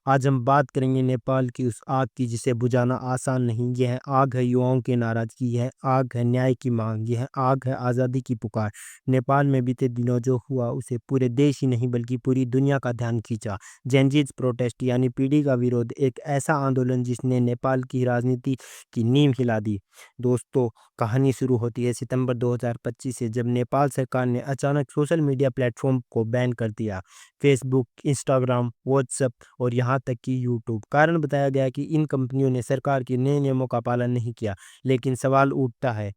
आज हम बात करेंगे नेपाल की उस आग की जिसे बुझाना आसान नहीं। यह आग है युवाओं की नाराजगी, यह आग है न्याय की मांग, यह आग है आज़ादी की पुकार। नेपाल में बीते दिनों जो हुआ उसे पूरे देश ही नहीं बल्कि पूरी दुनिया का ध्यान खींचा। जेनजीज प्रोटेस्ट यानी पीढ़ी का विरोध, एक ऐसा आंदोलन जिसने नेपाल की राजनीति की नींव हिला दी। दोस्तों, कहानी शुरू होती है सितंबर 2025 से, जब नेपाल सरकार ने अचानक सोशल मीडिया प्लेटफॉर्म को बैन कर दिया। फेसबुक, इंस्टाग्राम, व्हाट्सएप और यहाँ तक कि यूट्यूब। कारण बताया गया कि इन कंपनियों ने सरकार के नए नियमों का पालन नहीं किया। लेकिन सवाल उठता है,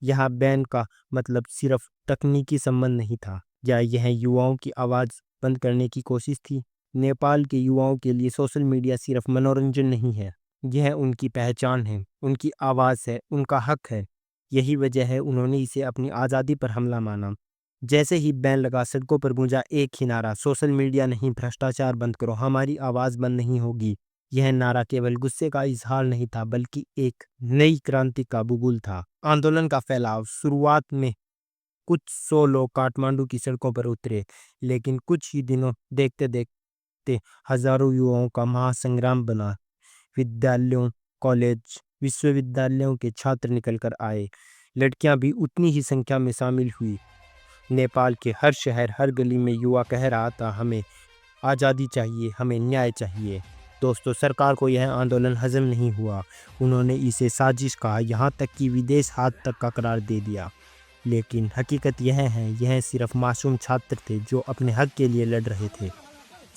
यहाँ बैन का मतलब सिर्फ तकनीकी संबंध नहीं था, या यह युवाओं की आवाज़ बंद करने की कोशिश थी? नेपाल के युवाओं के लिए सोशल मीडिया सिर्फ मनोरंजन नहीं है, यह उनकी पहचान है, उनकी आवाज़ है, उनका हक है। यही वजह है उन्होंने इसे अपनी आज़ादी पर हमला माना। जैसे ही बैन लगा, सड़कों पर गूंजा एक ही नारा, सोशल मीडिया नहीं, भ्रष्टाचार बंद करो, हमारी आवाज़ बंद नहीं होगी। यह नारा केवल गुस्से का इजहार नहीं था बल्कि एक नई क्रांति का बुलबुल था। आंदोलन का फैलाव, शुरुआत में कुछ 100 लोग काठमांडू की सड़कों पर उतरे, लेकिन कुछ ही दिनों देखते देखते हजारों युवाओं का महासंग्राम बना। विद्यालयों, कॉलेज, विश्वविद्यालयों के छात्र निकल कर आए, लड़कियां भी उतनी ही संख्या में शामिल हुई। नेपाल के हर शहर, हर गली में युवा कह रहा था, हमें आज़ादी चाहिए, हमें न्याय चाहिए। दोस्तों, सरकार को यह आंदोलन हजम नहीं हुआ। उन्होंने इसे साजिश कहा, यहाँ तक कि विदेश हाथ तक का करार दे दिया। लेकिन हकीकत यह है, यह सिर्फ मासूम छात्र थे जो अपने हक के लिए लड़ रहे थे।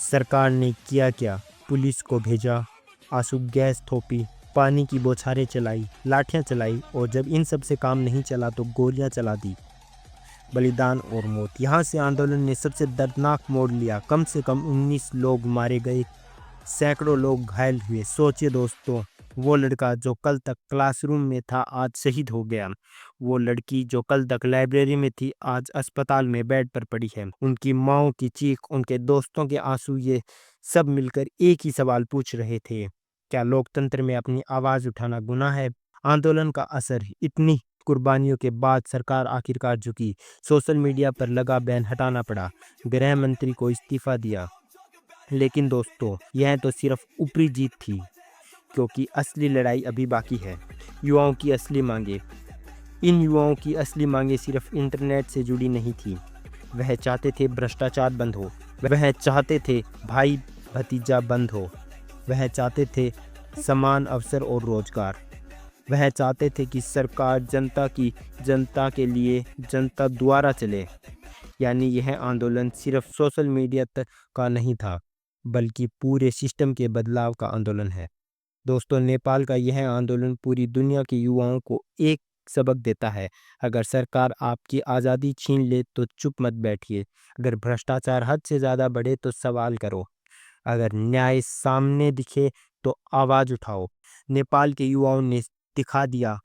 सरकार ने किया क्या? पुलिस को भेजा, आंसू गैस थोपी, पानी की बौछारें चलाई, लाठियां चलाई, और जब इन सब से काम नहीं चला तो गोलियां चला दी। बलिदान और मौत, यहाँ से आंदोलन ने सबसे दर्दनाक मोड़ लिया। कम से कम 19 लोग मारे गए, सैकड़ों लोग घायल हुए। सोचिए दोस्तों, वो लड़का जो कल तक क्लासरूम में था आज शहीद हो गया। वो लड़की जो कल तक लाइब्रेरी में थी आज अस्पताल में बेड पर पड़ी है। उनकी माँओं की चीख, उनके दोस्तों के आंसू, ये सब मिलकर एक ही सवाल पूछ रहे थे, क्या लोकतंत्र में अपनी आवाज़ उठाना गुनाह है? आंदोलन का असर, इतनी कुर्बानियों के बाद सरकार आखिरकार झुकी। सोशल मीडिया पर लगा बैन हटाना पड़ा, गृह मंत्री को इस्तीफा दिया। लेकिन दोस्तों, यह तो सिर्फ ऊपरी जीत थी, क्योंकि असली लड़ाई अभी बाकी है। युवाओं की असली मांगे। इन युवाओं की असली मांगे सिर्फ इंटरनेट से जुड़ी नहीं थी। वह चाहते थे भ्रष्टाचार बंद हो, वह चाहते थे भाई भतीजा बंद हो, वह चाहते थे समान अवसर और रोजगार, वह चाहते थे कि सरकार जनता के लिए, जनता द्वारा चले। यानी यह आंदोलन सिर्फ सोशल मीडिया तक का नहीं था, बल्कि पूरे सिस्टम के बदलाव का आंदोलन है। दोस्तों, नेपाल का यह आंदोलन पूरी दुनिया के युवाओं को एक सबक देता है। अगर सरकार आपकी आज़ादी छीन ले तो चुप मत बैठिए। अगर भ्रष्टाचार हद से ज़्यादा बढ़े तो सवाल करो। अगर न्याय सामने दिखे तो आवाज़ उठाओ। नेपाल के युवाओं ने दिखा दिया,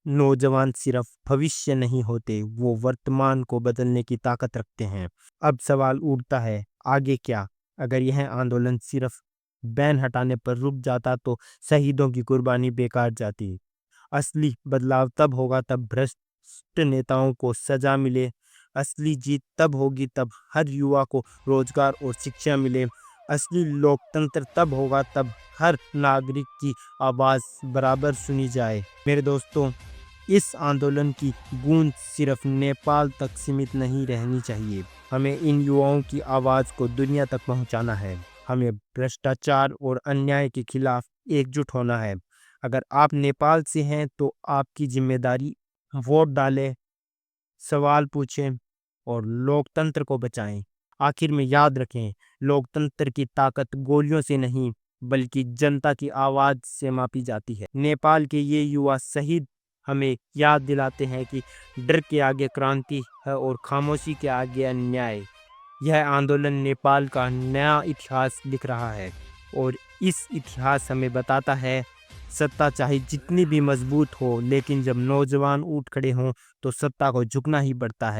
नौजवान सिर्फ भविष्य नहीं होते, वो वर्तमान को बदलने की ताकत रखते हैं। अब सवाल उठता है, आगे क्या? अगर यह आंदोलन सिर्फ बैन हटाने पर रुक जाता तो शहीदों की कुर्बानी बेकार जाती। असली बदलाव तब होगा तब भ्रष्ट नेताओं को सजा मिले। असली जीत तब होगी तब हर युवा को रोजगार और शिक्षा मिले। असली लोकतंत्र तब होगा तब हर नागरिक की आवाज़ बराबर सुनी जाए। मेरे दोस्तों, इस आंदोलन की गूंज सिर्फ नेपाल तक सीमित नहीं रहनी चाहिए। हमें इन युवाओं की आवाज़ को दुनिया तक पहुंचाना है। हमें भ्रष्टाचार और अन्याय के खिलाफ एकजुट होना है। अगर आप नेपाल से हैं तो आपकी जिम्मेदारी, वोट डालें, सवाल पूछें और लोकतंत्र को बचाएं। आखिर में याद रखें, लोकतंत्र की ताकत गोलियों से नहीं बल्कि जनता की आवाज़ से मापी जाती है। नेपाल के ये युवा शहीद हमें याद दिलाते हैं कि डर के आगे क्रांति है और खामोशी के आगे अन्याय। यह आंदोलन नेपाल का नया इतिहास लिख रहा है, और इस इतिहास हमें बताता है, सत्ता चाहे जितनी भी मजबूत हो, लेकिन जब नौजवान उठ खड़े हों तो सत्ता को झुकना ही पड़ता है।